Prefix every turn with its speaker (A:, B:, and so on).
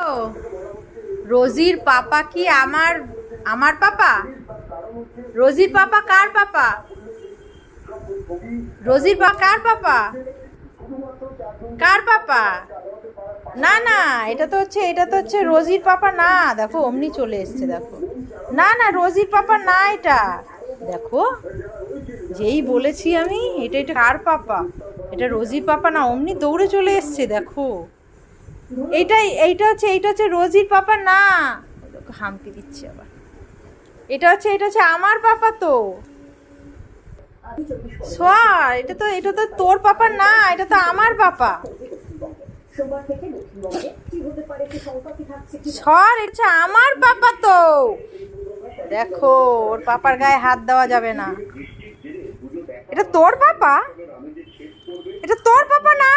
A: ও, রোজির পাপা কি আমার আমার পাপা? রোজির পাপা কার পাপা? রোজির পাপা কার পাপা? কার পাপা? না না, এটা তো হচ্ছে রোজির পাপা না। দেখো অমনি চলে এসছে, দেখো। না না, রোজির পাপা না এটা। দেখো, যেই বলেছি আমি, এটা কার পাপা? এটা রোজির পাপা না, অমনি দৌড়ে চলে এসছে, দেখো। এইটা হচ্ছে রোজির পাপা না। দেখো, হাম্পি দিচ্ছে আবার। এটা হচ্ছে আমার পাপা তো। সর, এটা তো তোর পাপা না, এটা তো আমার পাপা। সর, এটা আমার পাপা তো। দেখো, ওর পাপার গায়ে হাত দেওয়া যাবে না। এটা তোর পাপা? এটা তোর পাপা না।